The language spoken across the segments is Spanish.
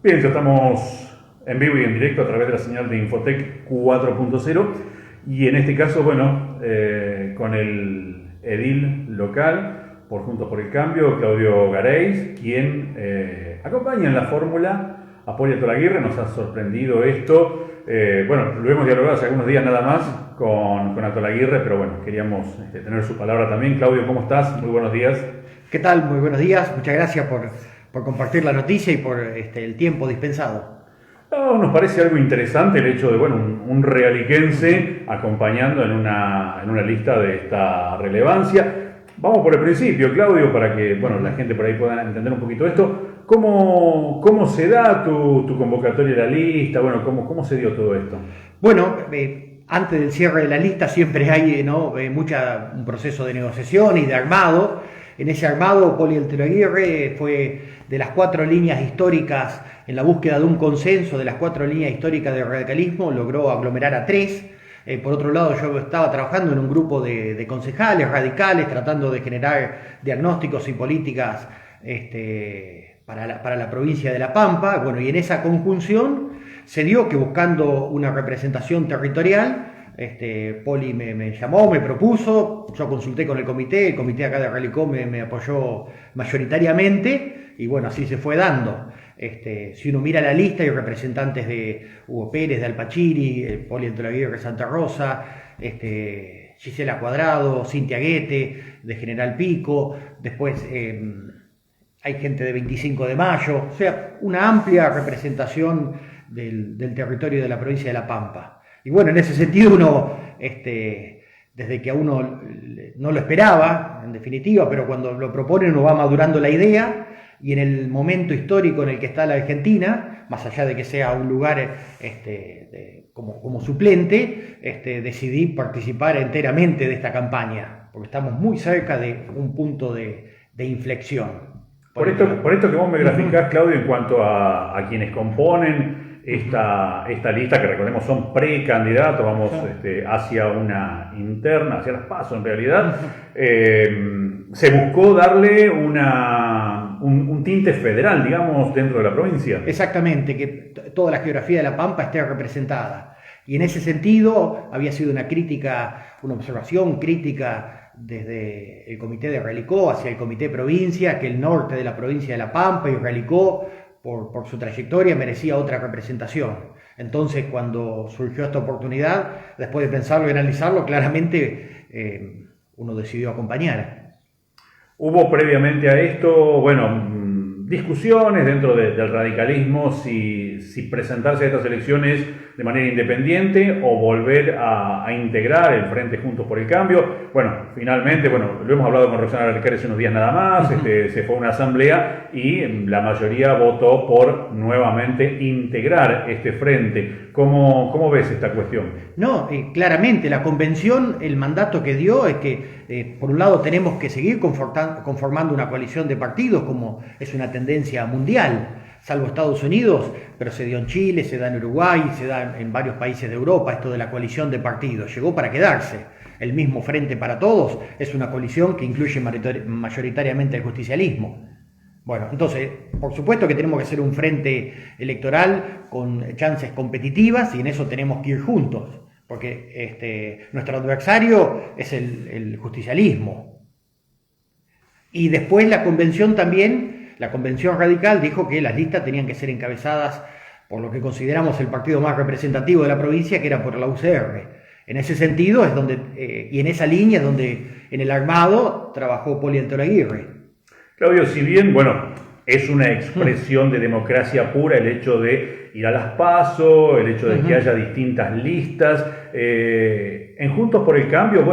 Bien, ya estamos en vivo y en directo a través de la señal de Infotec 4.0 y en este caso, bueno, con el edil local por Juntos por el Cambio, Claudio Gareis, quien acompaña en la fórmula a Poli Atolaguirre. Nos ha sorprendido esto. Bueno, lo hemos dialogado hace algunos días nada más con Atolaguirre, pero bueno, queríamos tener su palabra también. Claudio, ¿cómo estás? Muy buenos días. ¿Qué tal? Muy buenos días. Muchas gracias por compartir la noticia y por el tiempo dispensado. No, nos parece algo interesante el hecho de, bueno, un realiquense acompañando en una lista de esta relevancia. Vamos por el principio, Claudio, para que, bueno, la gente por ahí pueda entender un poquito esto. ¿Cómo se da tu convocatoria a la lista? Bueno, ¿cómo se dio todo esto? Bueno, antes del cierre de la lista siempre hay un proceso de negociación y de armado. En ese armado, Poli Atolaguirre fue de las 4 líneas históricas en la búsqueda de un consenso, de las 4 líneas históricas del radicalismo, logró aglomerar a 3. Por otro lado, yo estaba trabajando en un grupo de concejales radicales, tratando de generar diagnósticos y políticas para la provincia de La Pampa. Bueno, y en esa conjunción se dio que buscando una representación territorial, Poli me llamó, me propuso, yo consulté con el comité acá de Relicó me apoyó mayoritariamente y bueno, así se fue dando. Si uno mira la lista hay representantes de Hugo Pérez, de Alpachiri, Poli Atolaguirre de Santa Rosa, Gisela Cuadrado, Cintia Guete, de General Pico, después hay gente de 25 de Mayo, o sea, una amplia representación del territorio de la provincia de La Pampa. Y bueno, en ese sentido uno, desde que a uno no lo esperaba, en definitiva, pero cuando lo proponen uno va madurando la idea y en el momento histórico en el que está la Argentina, más allá de que sea un lugar como suplente, decidí participar enteramente de esta campaña, porque estamos muy cerca de un punto de inflexión. Por esto que vos me graficás, Claudio, en cuanto a quienes componen esta lista, que recordemos son precandidatos, vamos hacia una interna, hacia las PASO en realidad, se buscó darle un tinte federal, digamos, dentro de la provincia. Exactamente, que toda la geografía de La Pampa esté representada. Y en ese sentido había sido una observación crítica desde el comité de Relicó hacia el comité provincia, que el norte de la provincia de La Pampa y Relicó, por su trayectoria, merecía otra representación. Entonces, cuando surgió esta oportunidad, después de pensarlo y analizarlo, claramente uno decidió acompañar. Hubo previamente a esto, bueno, discusiones dentro del radicalismo si presentarse a estas elecciones de manera independiente o volver a integrar el Frente Juntos por el Cambio. Bueno, finalmente, lo hemos hablado con Roxana Arcari hace unos días nada más, se fue a una asamblea y la mayoría votó por nuevamente integrar este frente. ¿Cómo ves esta cuestión? No, claramente la convención, el mandato que dio es que por un lado tenemos que seguir conformando una coalición de partidos, como es una tendencia mundial, salvo Estados Unidos, pero se dio en Chile, se da en Uruguay, se da en varios países de Europa, esto de la coalición de partidos, llegó para quedarse. El mismo Frente para Todos es una coalición que incluye mayoritariamente el justicialismo. Bueno, entonces, por supuesto que tenemos que ser un frente electoral con chances competitivas y en eso tenemos que ir juntos, porque nuestro adversario es el justicialismo. Y después la convención también, la convención radical dijo que las listas tenían que ser encabezadas por lo que consideramos el partido más representativo de la provincia, que era por la UCR. En ese sentido es donde, y en esa línea es donde en el armado trabajó Poli Atolaguirre. Claudio, si bien, es una expresión de democracia pura el hecho de ir a las PASO, el hecho de que haya distintas listas, en Juntos por el Cambio,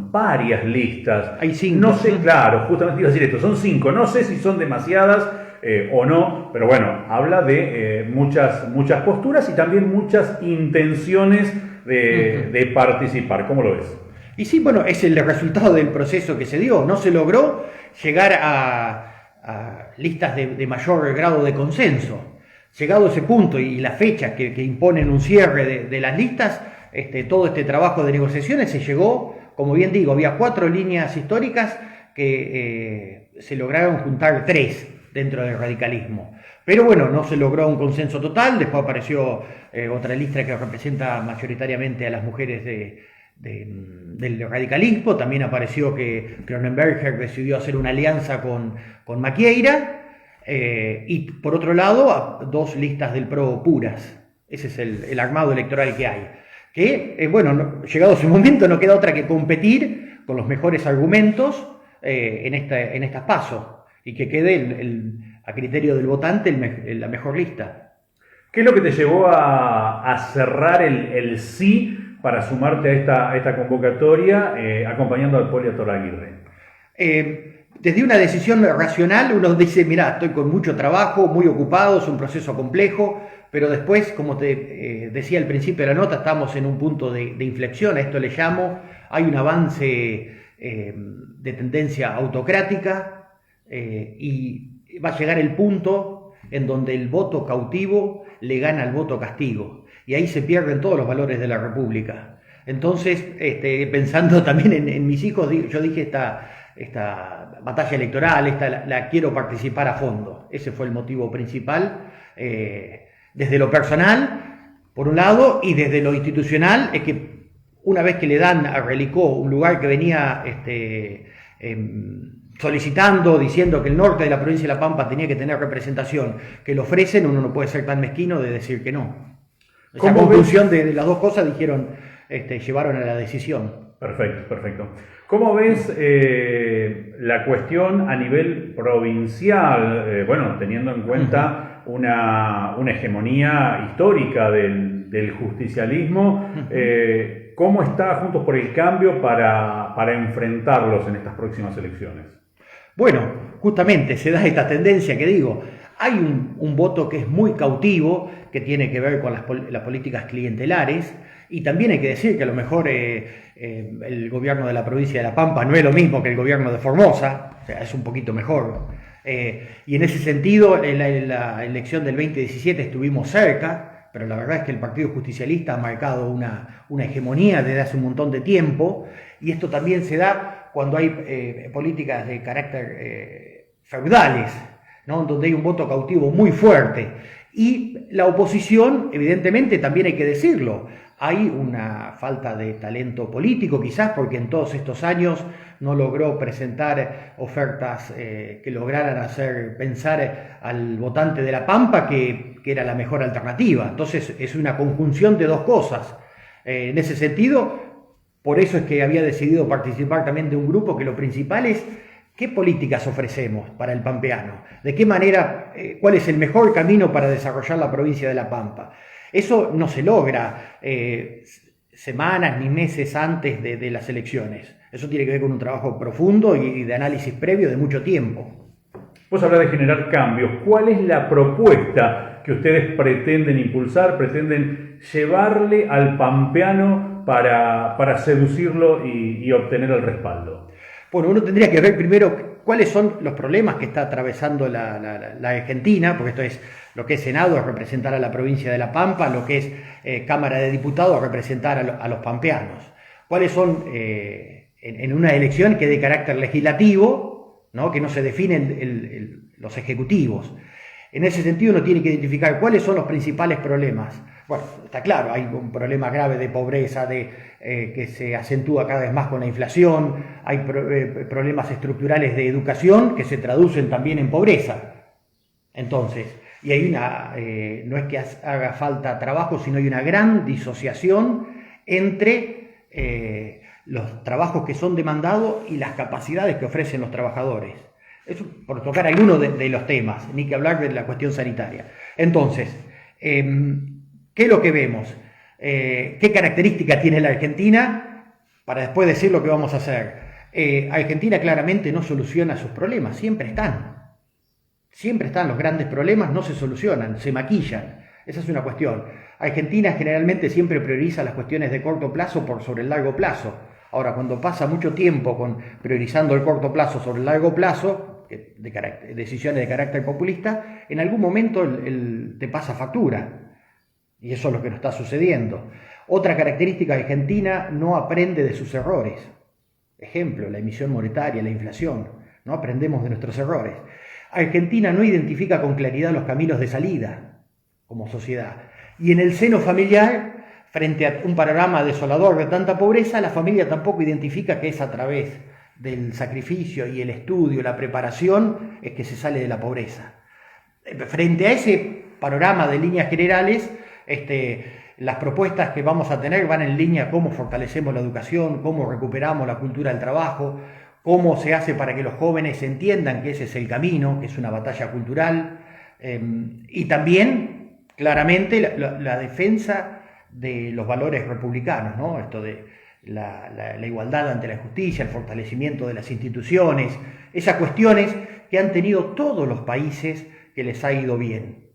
varias listas. Hay 5. No sé, claro, justamente iba a decir esto, son 5, no sé si son demasiadas o no, pero habla de muchas posturas y también muchas intenciones de participar. ¿Cómo lo ves? Y sí, es el resultado del proceso que se dio. No se logró llegar a listas de mayor grado de consenso. Llegado a ese punto y las fechas que imponen un cierre de las listas, todo este trabajo de negociaciones se llegó, como bien digo, había 4 líneas históricas que se lograron juntar 3. dentro del radicalismo. Pero bueno, no se logró un consenso total, después apareció otra lista que representa mayoritariamente a las mujeres del radicalismo, también apareció que Cronenberger decidió hacer una alianza con Maquieira, y por otro lado, dos listas del PRO puras. Ese es el armado electoral que hay. Que, bueno, llegado su momento, no queda otra que competir con los mejores argumentos en estas pasos, y que quede a criterio del votante la mejor lista. ¿Qué es lo que te llevó a cerrar el sí para sumarte a esta convocatoria acompañando al Poli Aguirre? Desde una decisión racional uno dice, mira, estoy con mucho trabajo, muy ocupado, es un proceso complejo, pero después, como te decía al principio de la nota, estamos en un punto de inflexión, a esto le llamo, hay un avance de tendencia autocrática, y va a llegar el punto en donde el voto cautivo le gana al voto castigo, y ahí se pierden todos los valores de la República. Entonces, pensando también en mis hijos, yo dije esta batalla electoral, la quiero participar a fondo. Ese fue el motivo principal, desde lo personal, por un lado, y desde lo institucional, es que una vez que le dan a Relicó un lugar que venía solicitando, diciendo que el norte de la provincia de La Pampa tenía que tener representación, que lo ofrecen, uno no puede ser tan mezquino de decir que no. Esa conclusión de las dos cosas llevaron a la decisión. Perfecto. ¿Cómo ves la cuestión a nivel provincial? Bueno, teniendo en cuenta una hegemonía histórica del justicialismo, ¿cómo está Juntos por el Cambio para enfrentarlos en estas próximas elecciones? Bueno, justamente se da esta tendencia que digo. Hay un voto que es muy cautivo, que tiene que ver con las políticas clientelares, y también hay que decir que a lo mejor el gobierno de la provincia de La Pampa no es lo mismo que el gobierno de Formosa, o sea, es un poquito mejor. Y en ese sentido, en la elección del 2017 estuvimos cerca, pero la verdad es que el Partido Justicialista ha marcado una hegemonía desde hace un montón de tiempo, y esto también se da cuando hay políticas de carácter feudales, ¿no? Donde hay un voto cautivo muy fuerte. Y la oposición, evidentemente, también hay que decirlo, hay una falta de talento político, quizás porque en todos estos años no logró presentar ofertas que lograran hacer pensar al votante de La Pampa que era la mejor alternativa. Entonces es una conjunción de dos cosas. En ese sentido, por eso es que había decidido participar también de un grupo que lo principal es ¿qué políticas ofrecemos para el pampeano? ¿De qué manera, cuál es el mejor camino para desarrollar la provincia de La Pampa? Eso no se logra semanas ni meses antes de las elecciones. Eso tiene que ver con un trabajo profundo y de análisis previo de mucho tiempo. Vos hablas de generar cambios. ¿Cuál es la propuesta que ustedes pretenden impulsar, pretenden llevarle al pampeano para seducirlo y obtener el respaldo? Bueno, uno tendría que ver primero cuáles son los problemas que está atravesando la Argentina, porque esto es lo que es Senado, es representar a la provincia de La Pampa, lo que es Cámara de Diputados, representar a los pampeanos. ¿Cuáles son, en una elección que es de carácter legislativo, ¿no? Que no se definen los ejecutivos? En ese sentido uno tiene que identificar cuáles son los principales problemas. Bueno, está claro, hay un problema grave de pobreza, que se acentúa cada vez más con la inflación, hay problemas estructurales de educación que se traducen también en pobreza. Entonces, y hay no es que haga falta trabajo, sino hay una gran disociación entre los trabajos que son demandados y las capacidades que ofrecen los trabajadores. Eso por tocar algunos de los temas, ni que hablar de la cuestión sanitaria. Entonces, ¿qué es lo que vemos? ¿Qué características tiene la Argentina? Para después decir lo que vamos a hacer. Argentina claramente no soluciona sus problemas, siempre están. Siempre están los grandes problemas, no se solucionan, se maquillan. Esa es una cuestión. Argentina generalmente siempre prioriza las cuestiones de corto plazo por sobre el largo plazo. Ahora, cuando pasa mucho tiempo priorizando el corto plazo sobre el largo plazo, decisiones de carácter populista, en algún momento te pasa factura. Y eso es lo que nos está sucediendo. Otra característica de Argentina: no aprende de sus errores. Ejemplo, la emisión monetaria, la inflación. No aprendemos de nuestros errores. Argentina no identifica con claridad los caminos de salida como sociedad. Y en el seno familiar, frente a un panorama desolador de tanta pobreza, la familia tampoco identifica que es a través del sacrificio y el estudio, la preparación, es que se sale de la pobreza. Frente a ese panorama de líneas generales, las propuestas que vamos a tener van en línea cómo fortalecemos la educación, cómo recuperamos la cultura del trabajo, cómo se hace para que los jóvenes entiendan que ese es el camino, que es una batalla cultural, y también, claramente, la defensa de los valores republicanos, ¿no? Esto de la igualdad ante la justicia, el fortalecimiento de las instituciones, esas cuestiones que han tenido todos los países que les ha ido bien.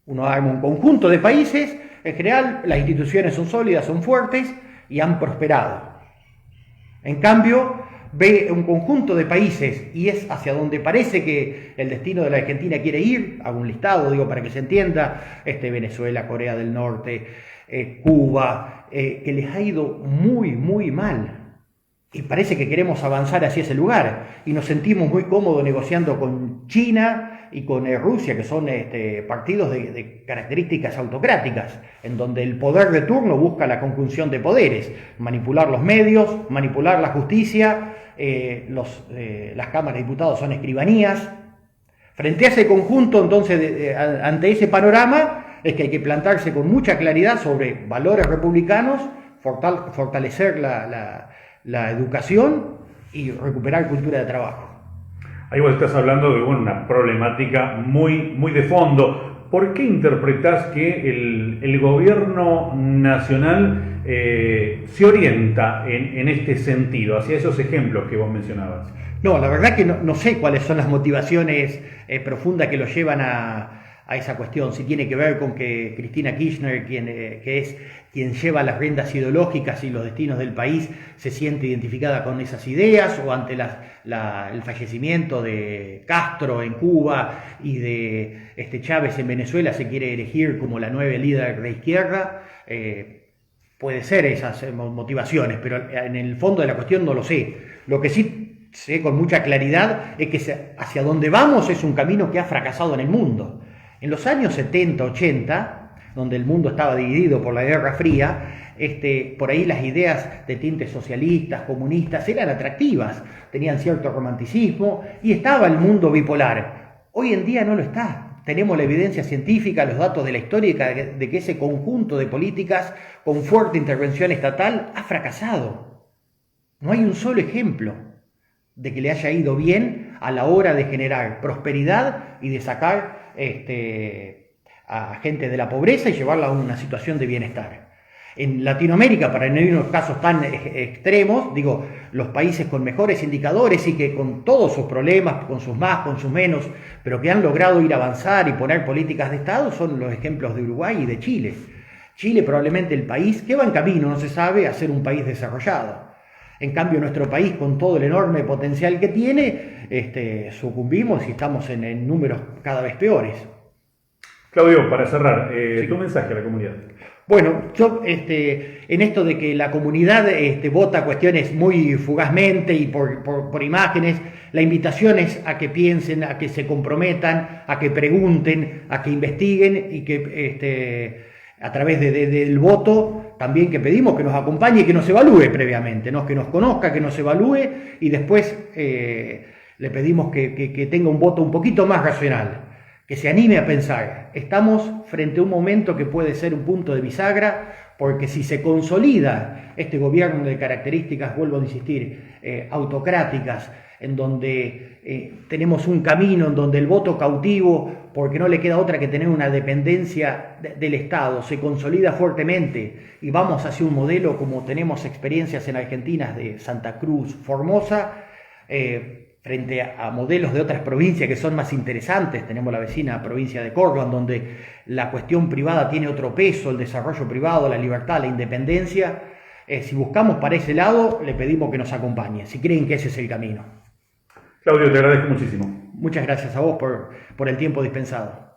Uno arma un conjunto de países, en general las instituciones son sólidas, son fuertes y han prosperado. En cambio, ve un conjunto de países y es hacia donde parece que el destino de la Argentina quiere ir, hago un listado, digo, para que se entienda, Venezuela, Corea del Norte, Cuba, que les ha ido muy, muy mal. Y parece que queremos avanzar hacia ese lugar. Y nos sentimos muy cómodos negociando con China y con Rusia, que son partidos de características autocráticas, en donde el poder de turno busca la conjunción de poderes, manipular los medios, manipular la justicia, las cámaras de diputados son escribanías. Frente a ese conjunto, entonces, ante ese panorama, es que hay que plantarse con mucha claridad sobre valores republicanos, fortalecer la educación y recuperar cultura de trabajo. Ahí vos estás hablando de una problemática muy, muy de fondo. ¿Por qué interpretás que el gobierno nacional se orienta en este sentido, hacia esos ejemplos que vos mencionabas? No, la verdad que no sé cuáles son las motivaciones profundas que lo llevan a esa cuestión, si tiene que ver con que Cristina Kirchner, que es quien lleva las riendas ideológicas y los destinos del país, se siente identificada con esas ideas, o ante el fallecimiento de Castro en Cuba y de Chávez en Venezuela se quiere elegir como la nueva líder de izquierda. Puede ser esas motivaciones, pero en el fondo de la cuestión no lo sé. Lo que sí sé con mucha claridad es que hacia donde vamos es un camino que ha fracasado en el mundo. En los años 70, 80, donde el mundo estaba dividido por la Guerra Fría, por ahí las ideas de tintes socialistas, comunistas, eran atractivas, tenían cierto romanticismo y estaba el mundo bipolar. Hoy en día no lo está. Tenemos la evidencia científica, los datos de la historia de que ese conjunto de políticas con fuerte intervención estatal ha fracasado. No hay un solo ejemplo de que le haya ido bien a la hora de generar prosperidad y de sacar a gente de la pobreza y llevarla a una situación de bienestar. En Latinoamérica, para no ir a unos casos tan extremos, digo, los países con mejores indicadores y que con todos sus problemas, con sus más, con sus menos, pero que han logrado ir a avanzar y poner políticas de Estado, son los ejemplos de Uruguay y de Chile. Chile probablemente el país que va en camino, no se sabe, a ser un país desarrollado. En cambio, nuestro país, con todo el enorme potencial que tiene, sucumbimos y estamos en números cada vez peores. Claudio, para cerrar, Sí. tu mensaje a la comunidad. Bueno, yo en esto de que la comunidad vota cuestiones muy fugazmente y por imágenes, la invitación es a que piensen, a que se comprometan, a que pregunten, a que investiguen y que a través del voto también que pedimos que nos acompañe y que nos evalúe previamente, ¿no? Que nos conozca, que nos evalúe y después le pedimos que tenga un voto un poquito más racional, que se anime a pensar. Estamos frente a un momento que puede ser un punto de bisagra, porque si se consolida este gobierno de características, vuelvo a insistir, autocráticas, en donde tenemos un camino en donde el voto cautivo, porque no le queda otra que tener una dependencia del Estado, se consolida fuertemente y vamos hacia un modelo como tenemos experiencias en Argentina de Santa Cruz, Formosa, frente a modelos de otras provincias que son más interesantes. Tenemos la vecina provincia de Córdoba, en donde la cuestión privada tiene otro peso, el desarrollo privado, la libertad, la independencia. Si buscamos para ese lado, le pedimos que nos acompañe, si creen que ese es el camino. Claudio, te agradezco muchísimo. Muchas gracias a vos por el tiempo dispensado.